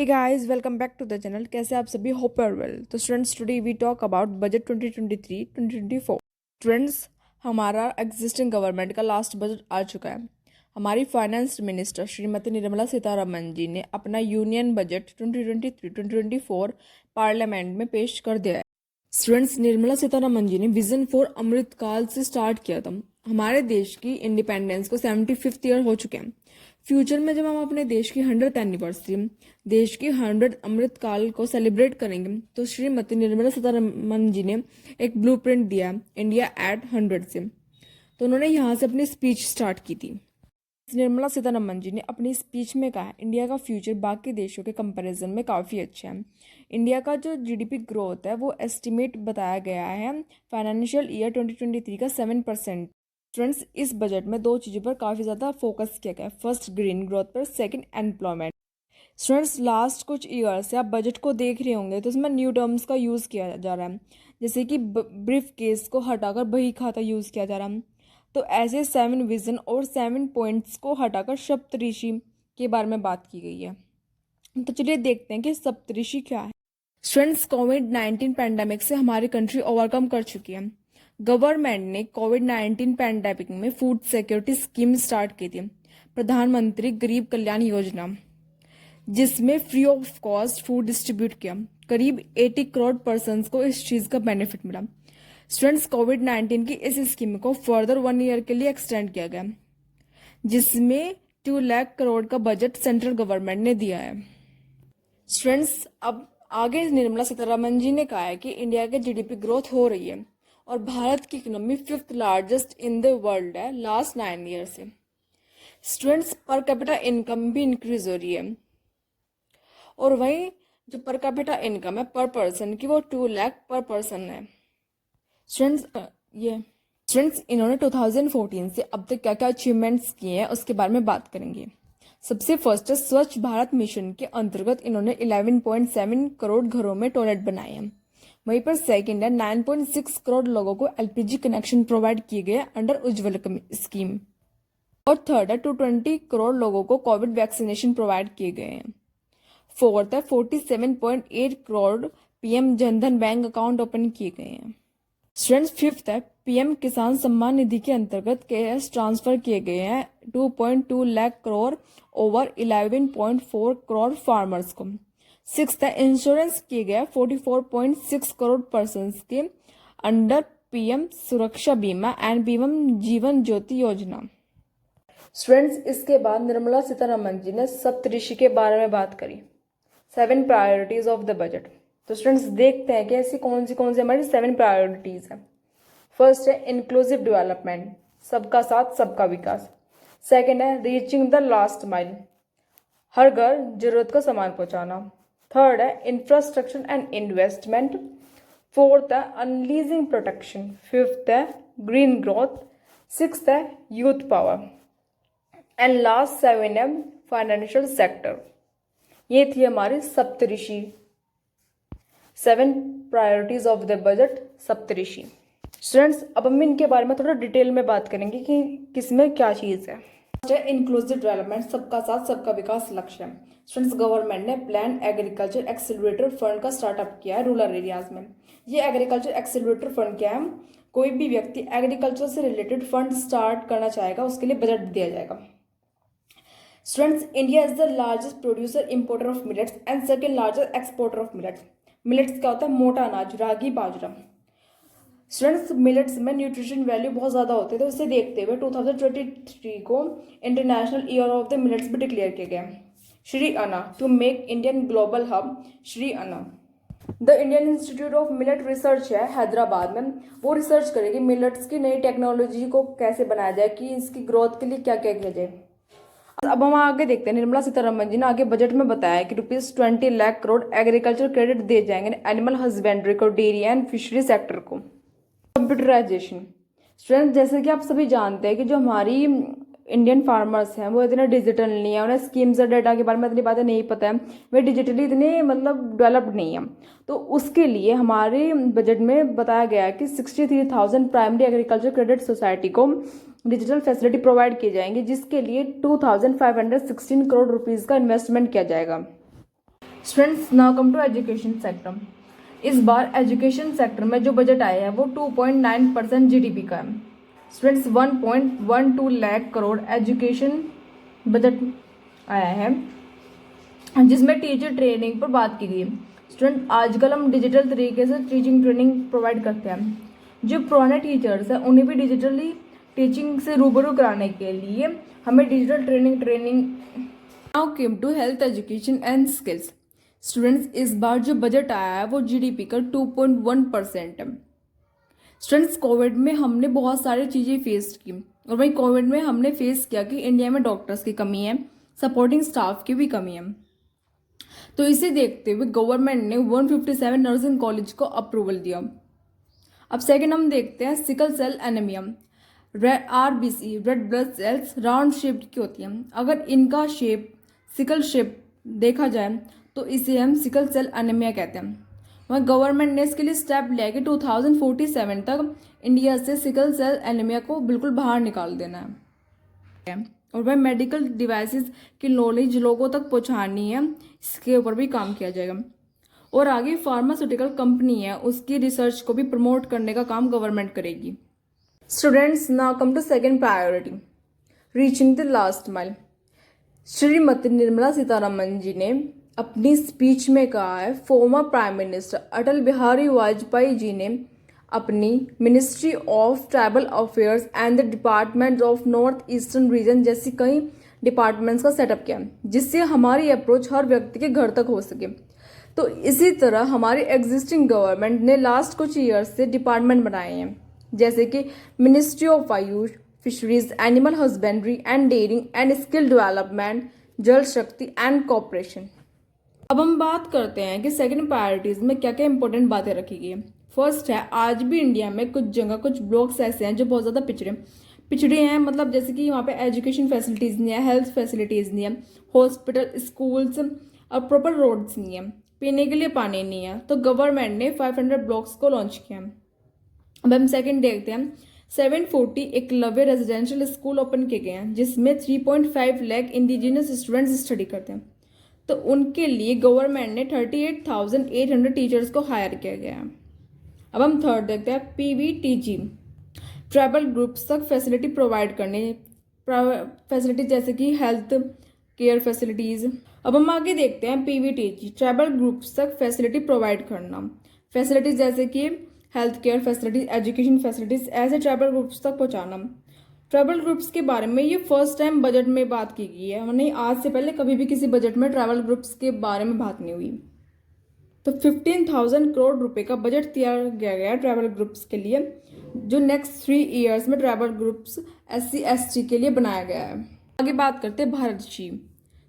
Hey guys, welcome back to the channel. कैसे आप सभी? Hope you are well. तो students, today we talk about budget 2023-2024। Students, हमारा existing government का last budget आ चुका है। हमारी फाइनेंस मिनिस्टर श्रीमती निर्मला सीतारमण जी ने अपना यूनियन बजट 2023-2024 पार्लियामेंट में पेश कर दिया है। स्टूडेंट्स, निर्मला सीतारमण जी ने विजन फॉर अमृतकाल से स्टार्ट किया था। हमारे देश की इंडिपेंडेंस को 75th ईयर हो चुके हैं। फ्यूचर में जब हम अपने देश की 100th एनिवर्सरी, देश की 100th अमृतकाल को सेलिब्रेट करेंगे, तो श्रीमती निर्मला सीतारमण जी ने एक ब्लूप्रिंट दिया इंडिया एट 100 से। तो उन्होंने यहाँ से अपनी स्पीच स्टार्ट की थी। निर्मला सीतारमण जी ने अपनी स्पीच में कहा, इंडिया का फ्यूचर बाकी देशों के कंपैरिजन में काफ़ी अच्छा है। इंडिया का जो जीडीपी ग्रोथ है वो एस्टिमेट बताया गया है फाइनेंशियल ईयर 2023 का 7%। स्टूडेंट्स, इस बजट में दो चीज़ों पर काफ़ी ज़्यादा फोकस किया गया है। फर्स्ट ग्रीन ग्रोथ पर, सेकंड एम्प्लॉयमेंट। स्टूडेंट्स, लास्ट कुछ ईयर से आप बजट को देख रहे होंगे तो इसमें न्यू टर्म्स का यूज़ किया जा रहा है, जैसे कि ब्रीफ केस को हटाकर बही खाता यूज़ किया जा रहा है। तो ऐसे 7 विजन और 7 पॉइंट्स को हटाकर सप्तऋषि के बारे में बात की गई है। तो चलिए देखते हैं कि सप्तऋषि क्या है। स्टूडेंट्स, कोविड-19 पैंडेमिक से हमारी कंट्री ओवरकम कर चुकी है। गवर्नमेंट ने कोविड-19 पैंडेमिक में फूड सिक्योरिटी स्कीम स्टार्ट की थी, प्रधानमंत्री गरीब कल्याण योजना, जिसमें free of cost food distribute किया। करीब 80 करोड़ पर्सन्स को इस चीज़ का बेनिफिट मिला। स्टूडेंट्स, कोविड-19 की इस स्कीम को फर्दर 1 ईयर के लिए एक्सटेंड किया गया, जिसमें 2 लाख करोड़ का बजट सेंट्रल गवर्नमेंट ने दिया है। स्टूडेंट्स, अब आगे निर्मला सीतारमण जी ने कहा है कि इंडिया के जीडीपी ग्रोथ हो रही है और भारत की economy 5th largest in the world है लास्ट 9 ईयर से। स्टूडेंट्स, पर कैपिटा इनकम भी इंक्रीज हो रही है और वहीं जो पर कैपिटा इनकम है पर पर्सन की वो 2 लाख पर पर्सन है। स्टूडेंट्स, इन्होंने 2014 से अब तक क्या क्या अचीवमेंट्स किए हैं उसके बारे में बात करेंगे। सबसे फर्स्ट है स्वच्छ भारत मिशन के अंतर्गत इन्होंने 11.7 करोड़ घरों में टॉयलेट बनाए हैं। वहीं पर सेकंड है 9.6 करोड़ लोगों को एलपीजी कनेक्शन प्रोवाइड किए गए अंडर उज्ज्वला स्कीम। और थर्ड है 220 करोड़ लोगों को कोविड वैक्सीनेशन प्रोवाइड किए गए हैं। फोर्थ है 47.8 crore PM Jan Dhan bank account open किए गए हैं। स्टूडेंट्स, फिफ्थ है पीएम किसान सम्मान निधि के अंतर्गत कैश ट्रांसफर किए गए हैं 2.2 लाख करोड़ ओवर 11.4 करोड़ फार्मर्स को। सिक्स्थ है इंश्योरेंस किए गए 44.6 करोड़ पर्सन्स के अंडर पीएम सुरक्षा बीमा एंड पीएम जीवन ज्योति योजना। स्टूडेंट्स, इसके बाद निर्मला सीतारमण जी ने सप्तऋषि के बारे में बात करी, 7 प्रायोरिटीज ऑफ द बजट। तो स्टूडेंट्स, देखते हैं कि ऐसी कौन सी हमारी 7 प्रायोरिटीज है। फर्स्ट है इंक्लूसिव डेवलपमेंट, सबका साथ सबका विकास। सेकंड है रीचिंग द लास्ट माइल, हर घर जरूरत का सामान पहुंचाना। थर्ड है इंफ्रास्ट्रक्चर एंड इन्वेस्टमेंट। फोर्थ है अनलीजिंग प्रोटेक्शन। फिफ्थ है ग्रीन ग्रोथ। सिक्स्थ है यूथ पावर एंड लास्ट 7 है फाइनेंशियल सेक्टर। ये थी हमारी सप्तऋषि, 7 priorities of the budget Saptarishi. Students, अब हम इनके बारे में थोड़ा डिटेल में बात करेंगे कि किसमें क्या चीज़ है। फर्स्ट है इंक्लूसिव डेवलपमेंट, सबका साथ सबका विकास लक्ष्य है। स्टूडेंट्स, गवर्नमेंट ने प्लान एग्रीकल्चर एक्सेलरेटर फंड का स्टार्टअप किया है रूरल एरियाज में। ये एग्रीकल्चर एक्सेलरेटर फंड क्या है? कोई भी व्यक्ति एग्रीकल्चर से रिलेटेड फंड स्टार्ट करना चाहेगा उसके लिए बजट दिया जाएगा। Students, India is the largest producer importer of millets and second largest exporter of millets. Millets क्या होता है? मोटा अनाज, रागी, बाजरा। स्टूडेंट्स, मिलेट्स में न्यूट्रिशन वैल्यू बहुत ज़्यादा होते हैं, तो इसे देखते हुए 2023 को international year of the millets भी डिक्लेयर किया गया। Shri Anna to make Indian global hub, Shri Anna. The Indian Institute of Millet Research है हैदराबाद में, वो रिसर्च करेगी मिलेट्स की नई टेक्नोलॉजी को कैसे बनाया जाए, कि इसकी ग्रोथ के लिए क्या क्या किया जाए। अब हम आगे देखते हैं। निर्मला सीतारमण जी ने आगे बजट में बताया कि ₹20 लाख करोड़ एग्रीकल्चर क्रेडिट दिए जाएंगे एनिमल हस्बेंड्री को, डेयरी एंड फिशरी सेक्टर को। कंप्यूटराइजेशन। स्टूडेंट, जैसे कि आप सभी जानते हैं कि जो हमारी इंडियन फार्मर्स हैं वो इतने डिजिटल नहीं है, उन्हें स्कीम्स और डाटा के बारे में इतनी बातें नहीं पता है, वे डिजिटली इतने डेवलप्ड नहीं है। तो उसके लिए हमारे बजट में बताया गया है कि 63,000 प्राइमरी एग्रीकल्चर क्रेडिट सोसाइटी को डिजिटल फैसिलिटी प्रोवाइड की जाएंगी, जिसके लिए 2,516 करोड़ रुपीज़ का इन्वेस्टमेंट किया जाएगा। Students now come to education sector. इस बार एजुकेशन सेक्टर में जो बजट आया है वो 2.9% जीडीपी का है। Students 1.12 lakh crore education budget आया है, जिसमें टीचर ट्रेनिंग पर बात की गई। स्टूडेंट आजकल हम डिजिटल तरीके से टीचिंग ट्रेनिंग प्रोवाइड करते हैं। जो पुराने टीचर्स हैं उन्हें भी डिजिटली टीचिंग से रूबरू कराने के लिए हमें digital training now came to health education and skills. Students इस बार जो बजट आया है वो जीडीपी का 2.1% है। स्टूडेंट्स कोविड में हमने बहुत सारी चीज़ें फेस की, और वहीं कोविड में हमने फेस किया कि इंडिया में डॉक्टर्स की कमी है, सपोर्टिंग स्टाफ की भी कमी है। तो इसे देखते हुए गवर्नमेंट ने 157 नर्सिंग कॉलेज को अप्रूवल दिया। अब सेकंड हम देखते हैं sickle cell anaemia. RBC red blood cells round shaped की होती हैं। अगर इनका शेप सिकल शेप देखा जाए तो इसे हम सिकल सेल एनीमिया कहते हैं। वहाँ गवर्नमेंट ने इसके लिए स्टेप लिया कि 2047 तक इंडिया से सिकल सेल एनीमिया को बिल्कुल बाहर निकाल देना है, और वह मेडिकल डिवाइसेस की नॉलेज लोगों तक पहुंचानी है, इसके ऊपर भी काम किया जाएगा। और आगे फार्मास्यूटिकल कंपनी है उसकी रिसर्च को भी प्रमोट करने का काम गवर्नमेंट करेगी। Students now come to second priority, reaching the last mile. Shrimati Nirmala Sitharaman ji ने अपनी स्पीच में कहा है, former prime minister Atal Bihari Vajpayee ji ने अपनी ministry of tribal affairs and the department of north eastern region जैसी कई डिपार्टमेंट्स का सेटअप किया, जिससे हमारी अप्रोच हर व्यक्ति के घर तक हो सके। तो इसी तरह हमारी एग्जिस्टिंग गवर्नमेंट ने लास्ट कुछ ईयर्स से डिपार्टमेंट बनाए हैं, जैसे कि ministry of AYUSH, fisheries, animal husbandry and dairying and skill development, Jal Shakti and cooperation. अब हम बात करते हैं कि सेकंड प्रायोरिटीज में क्या क्या इंपॉर्टेंट बातें रखी गई है। फर्स्ट है, आज भी इंडिया में कुछ जगह कुछ ब्लॉक्स ऐसे हैं जो बहुत ज़्यादा पिछड़े हैं, मतलब जैसे कि वहाँ पे एजुकेशन फैसिलिटीज़ नहीं है, हेल्थ फैसिलिटीज़ नहीं है, हॉस्पिटल, स्कूल्स और प्रॉपर रोड्स नहीं है, पीने के लिए पानी नहीं है। तो गवर्नमेंट ने 500 ब्लॉक्स को लॉन्च किया। अब हम सेकंड देखते हैं, 740 एकलव्य रेजिडेंशियल स्कूल ओपन किए गए हैं, जिसमें 3.5 लाख इंडिजिनस स्टूडेंट्स स्टडी करते हैं। तो उनके लिए गवर्नमेंट ने 38,800 टीचर्स को हायर किया गया है। अब हम थर्ड देखते हैं, पीवीटीजी, ट्राइबल ग्रुप्स तक फैसिलिटी प्रोवाइड करने, फैसिलिटी जैसे कि हेल्थ केयर फैसिलिटीज़। अब हम आगे देखते हैं, पीवीटीजी, ट्राइबल ग्रुप्स तक फैसिलिटी प्रोवाइड करना, फैसिलिटीज जैसे कि health care facilities, education facilities ऐसे ट्राइबल ग्रुप्स तक पहुंचाना। ट्राइबल ग्रुप्स के बारे में ये फर्स्ट टाइम बजट में बात की गई है, नहीं आज से पहले कभी भी किसी बजट में ट्राइबल ग्रुप्स के बारे में बात नहीं हुई। तो 15,000 करोड़ रुपए का बजट तैयार किया गया ट्राइबल ग्रुप्स के लिए, जो नेक्स्ट 3 ईयर्स में ट्राइबल ग्रुप्स SC/ST के लिए बनाया गया है। आगे बात करते हैं भारत जी।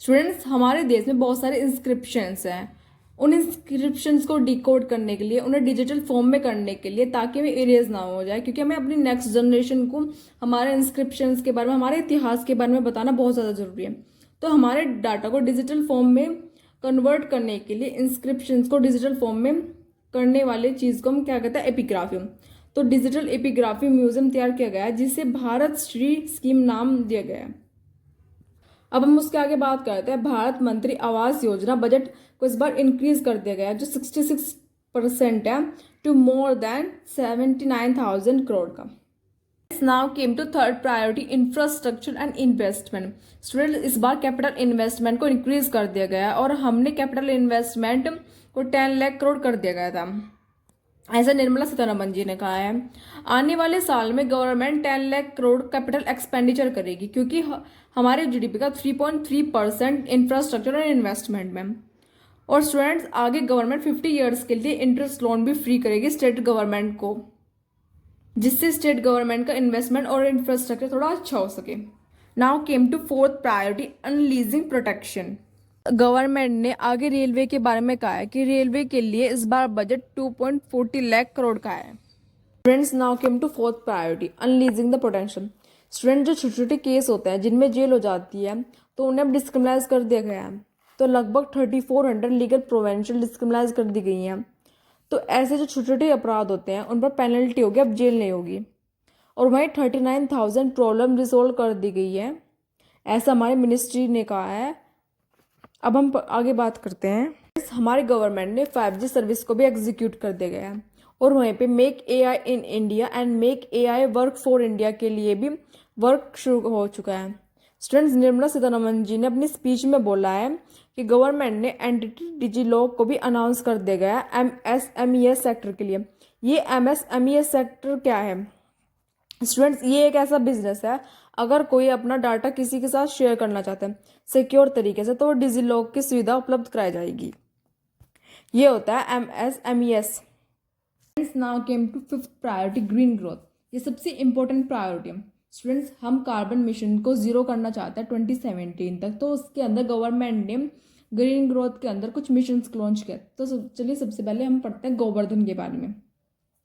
स्टूडेंट्स, हमारे देश में बहुत सारे इंस्क्रिप्शंस हैं। उन इंस्क्रिप्शंस को डिकोड करने के लिए, उन्हें डिजिटल फॉर्म में करने के लिए, ताकि वे इरेज ना हो जाए, क्योंकि हमें अपनी नेक्स्ट जनरेशन को हमारे इंस्क्रिप्शंस के बारे में, हमारे इतिहास के बारे में बताना बहुत ज़्यादा जरूरी है। तो हमारे डाटा को डिजिटल फॉर्म में कन्वर्ट करने के लिए, इंस्क्रिप्शंस को डिजिटल फॉर्म में करने वाले चीज़ को हम क्या कहते हैं, एपिग्राफी। तो डिजिटल एपिग्राफी म्यूजियम तैयार किया गया है, जिसे भारत श्री स्कीम नाम दिया गया है। अब हम उसके आगे बात करते हैं, भारत मंत्री आवास योजना बजट को इस बार इंक्रीज कर दिया गया है, जो 66% है, टू मोर देन 79,000 करोड़ का। Now came to third priority, infrastructure and investment. Student, इस बार कैपिटल इन्वेस्टमेंट को इंक्रीज कर दिया गया है, और हमने कैपिटल इन्वेस्टमेंट को 10 लाख करोड़ कर दिया गया था, ऐसा निर्मला सीतारमन जी ने कहा है। आने वाले साल में government 10 lakh crore capital expenditure करेगी, क्योंकि हमारे जीडीपी का 3.3% इंफ्रास्ट्रक्चर और इन्वेस्टमेंट में। और स्टूडेंट्स, आगे गवर्नमेंट 50 ईयर्स के लिए इंटरेस्ट लोन भी फ्री करेगी स्टेट गवर्नमेंट को, जिससे स्टेट गवर्नमेंट का इन्वेस्टमेंट और इंफ्रास्ट्रक्चर थोड़ा अच्छा हो सके। Now came to fourth priority, unleashing protection. Government ने आगे रेलवे के बारे में कहा है कि रेलवे के लिए इस बार बजट 2.40 लाख करोड़ का है। Students, now came to fourth priority, unleashing the potential. Student, जो छोटे छोटे केस होते हैं जिनमें जेल हो जाती है, तो उन्हें अब डिस्क्रिमिनाइज कर दिया गया है। तो लगभग 3400 लीगल प्रोविंशियल डिस्क्रिमिनाइज कर दी गई हैं। तो ऐसे जो छोटे छोटे अपराध होते हैं उन पर पेनल्टी होगी, अब जेल नहीं होगी। और वहीं 39,000 प्रॉब्लम रिजोल्व कर दी गई है, ऐसा हमारे मिनिस्ट्री ने कहा है। अब हम आगे बात करते हैं, हमारे गवर्नमेंट ने 5G सर्विस को भी एग्जीक्यूट कर दिया गया है और वहीं पे make AI in India and make AI work for India के लिए भी वर्क शुरू हो चुका है। स्टूडेंट्स, निर्मला सीतारमन जी ने अपनी स्पीच में बोला है कि गवर्नमेंट ने एंटिटी डिजी लॉ को भी अनाउंस कर दिया गया है एमएसएमईएस सेक्टर के लिए। ये एमएसएमईएस सेक्टर क्या है? स्टूडेंट्स, ये एक ऐसा बिजनेस है, अगर कोई अपना डाटा किसी के साथ शेयर करना चाहता है सिक्योर तरीके से, तो डिजी लॉक की सुविधा उपलब्ध कराई जाएगी। ये होता है MSMEs. Now came to fifth priority, green growth. ये सबसे इंपॉर्टेंट प्रायोरिटी है। स्टूडेंट्स, हम कार्बन मिशन को जीरो करना चाहते हैं 2017 तक, तो उसके अंदर गवर्नमेंट ने ग्रीन ग्रोथ के अंदर कुछ मिशन लॉन्च किया। तो चलिए सबसे पहले हम पढ़ते हैं गोवर्धन के बारे में।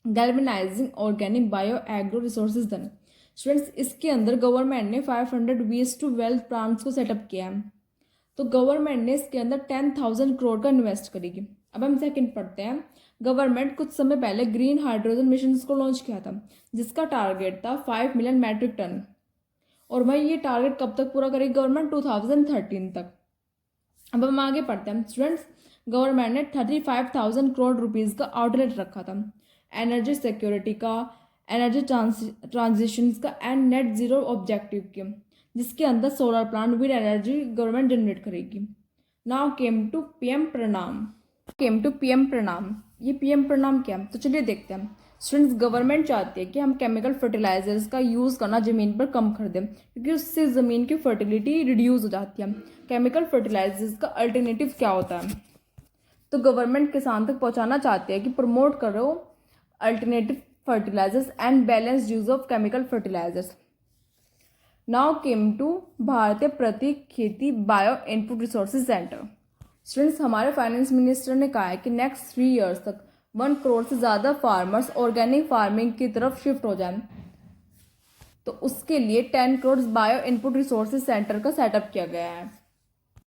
Galvanising organic bio agro resources धन। स्टूडेंट्स, इसके अंदर गवर्नमेंट ने 500 वेस्ट टू वेल्थ प्लांट्स को सेटअप किया है। तो गवर्नमेंट ने इसके अंदर 10,000 करोड़ का इन्वेस्ट करेगी। अब हम सेकंड पढ़ते हैं। गवर्नमेंट कुछ समय पहले ग्रीन हाइड्रोजन मिशन को लॉन्च किया था, जिसका टारगेट था 5 मिलियन मैट्रिक टन। और वही ये टारगेट कब तक पूरा करेगी गवर्नमेंट? 2013 तक। अब हम आगे पढ़ते हैं। स्टूडेंट्स, गवर्नमेंट ने 35,000 करोड़ रुपीज़ का आउटलेट रखा था एनर्जी सिक्योरिटी का, एनर्जी ट्रांजिशन का एंड नेट जीरो ऑब्जेक्टिव के, जिसके अंदर solar plant, wind energy government generate करेगी। नाउ केम टू पीएम प्रणाम। ये पीएम प्रणाम क्या है? तो चलिए देखते हैं। स्टूडेंट्स, गवर्नमेंट चाहती है कि हम केमिकल फर्टिलाइजर्स का यूज़ करना ज़मीन पर कम कर दें, क्योंकि उससे ज़मीन की फर्टिलिटी रिड्यूस हो जाती है। केमिकल फर्टिलाइजर्स का अल्टरनेटिव क्या होता है? तो गवर्नमेंट किसान तक पहुंचाना चाहती है कि प्रमोट करो alternative fertilisers and balance use of chemical fertilisers. Now came to भारतीय प्रतीक खेती bio input resources centre. Students, हमारे फाइनेंस मिनिस्टर ने कहा है कि नेक्स्ट 3 ईयर्स तक 1 करोड़ से ज़्यादा फार्मर्स ऑर्गेनिक फार्मिंग की तरफ शिफ्ट हो जाएं। तो उसके लिए 10 crore bio input resources centre का सेटअप किया गया है।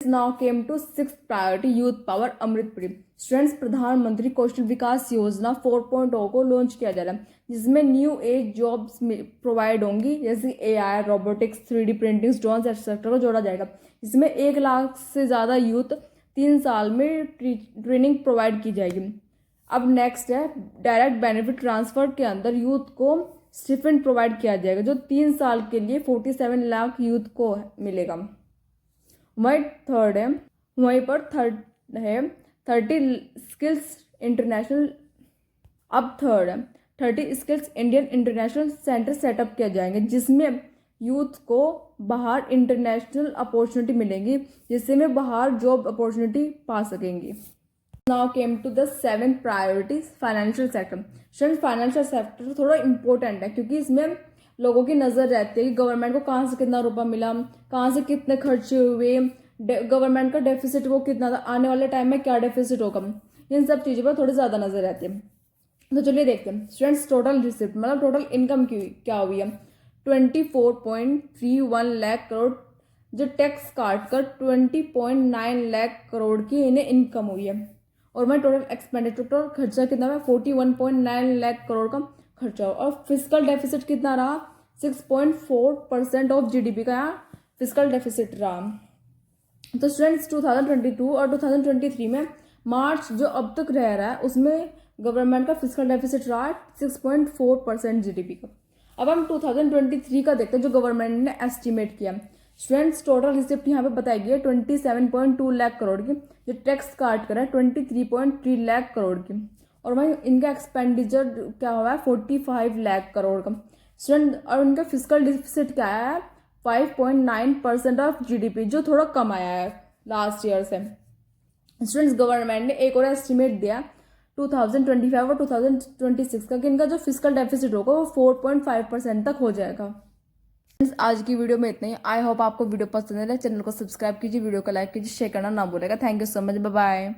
Now came to sixth priority, youth power अमृतपुरी। स्टूडेंट्स, प्रधानमंत्री कौशल विकास योजना 4.0 को लॉन्च किया जा रहा है, जिसमें न्यू एज जॉब्स प्रोवाइड होंगी, जैसे AI, robotics, 3D printing, drones etcetera को जोड़ा जाएगा। इसमें 1 लाख से ज़्यादा यूथ 3 साल में ट्रेनिंग प्रोवाइड की जाएगी। अब नेक्स्ट है डायरेक्ट बेनिफिट ट्रांसफर के अंदर यूथ को स्टिपेंड प्रोवाइड किया जाएगा, जो 3 साल के लिए 47 लाख यूथ को मिलेगा। वहीं थर्ड है, वहीं पर थर्ड है 30 स्किल्स इंटरनेशनल। अब थर्ड है 30 skills Indian international centre setup किया जाएंगे, जिसमें यूथ को बाहर इंटरनेशनल अपॉर्चुनिटी मिलेंगी, जिससे में बाहर जॉब अपॉर्चुनिटी पा सकेंगी। Now came to the 7th priority, financial sector. Student, financial sector थोड़ा इंपॉर्टेंट है, क्योंकि इसमें लोगों की नज़र रहती है कि गवर्नमेंट को कहाँ से कितना रुपया मिला, कहाँ से कितने खर्चे हुए, गवर्नमेंट का डेफिसिट वो कितना था, आने वाले टाइम में क्या डेफिसिट होगा, इन सब चीज़ों पर थोड़ी ज़्यादा नज़र रहती है। तो चलिए देखते हैं। स्टूडेंट्स, टोटल रिसिप्ट मतलब टोटल इनकम की क्या हुई है? 24.31 लाख करोड़, जो टैक्स काट कर 20.9 लाख करोड़ की इन्हें इनकम हुई है। और वहीं टोटल एक्सपेंडिचर, टोटल खर्चा कितना है? 41.9 लाख करोड़ का खर्चा। और फिजिकल डेफिसिट कितना रहा? 6.4% ऑफ जीडीपी का यहाँ फिजिकल डेफिसिट रहा। तो स्टूडेंट्स, 2022 और 2023 में मार्च जो अब तक रह रहा है, उसमें गवर्नमेंट का फिजिकल डेफिसिट रहा है 6.4% जीडीपी का। अब हम 2023 का देखते हैं, जो गवर्नमेंट ने एस्टिमेट किया। स्टूडेंट्स, टोटल रिसिप्ट यहाँ पे बताई गई है 27.2 लाख करोड़ की, जो टैक्स काट कर है 23.3 लाख करोड़ की। और वहीं इनका एक्सपेंडिचर क्या हुआ है? 45 लाख करोड़ का। स्टूडेंट, और उनका फिजिकल डिफिसिट क्या है? 5.9% ऑफ जीडीपी, जो थोड़ा कम आया है लास्ट ईयर से। स्टूडेंट्स, गवर्नमेंट ने एक और एस्टिमेट दिया 2025 और 2026 का, कि इनका जो फिजिकल डेफिसिट होगा वो 4.5% तक हो जाएगा। आज की वीडियो में इतना ही। आई होप आपको वीडियो पसंद है। चैनल को सब्सक्राइब कीजिए, वीडियो को लाइक कीजिए, शेयर करना ना भूलेगा। Thank you so much, bye bye.